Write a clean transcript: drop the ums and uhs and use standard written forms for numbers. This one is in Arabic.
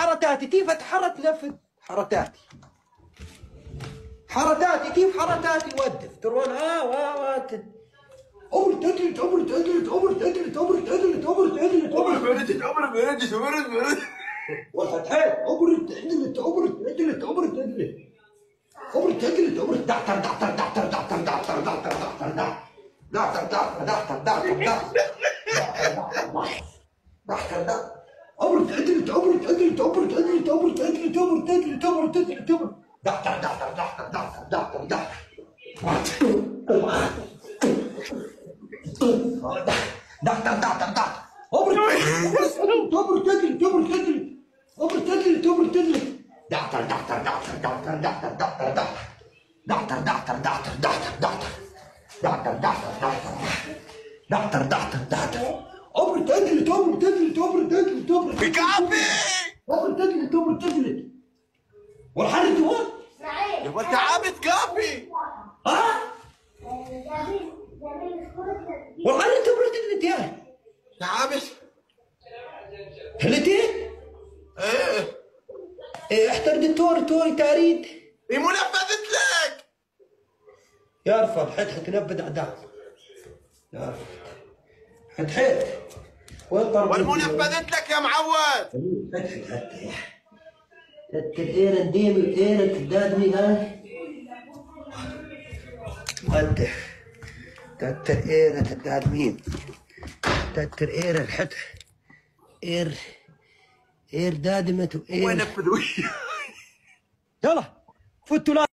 حرتاتي كيف اتحرك نفذ حرتاتي كيف حرتاتي ودف ترون عمر تدلت والفتحات عمر تدلت والحل انت وين؟ يبقى انت عابد كافي. والحل انت برد يا عابد هلتي؟ ايه احتر دكتور توري تاريد هي منفذت لك يا رفض حد تنبذ اعدام يا رفض حد والمنفذت لك يا معود. التدير نديم الإيرة تدادني هاي ودي تتر إيرة تدادمين تتر إيرة الحد إير دادمت وإير وين نفذوا يلا فتوا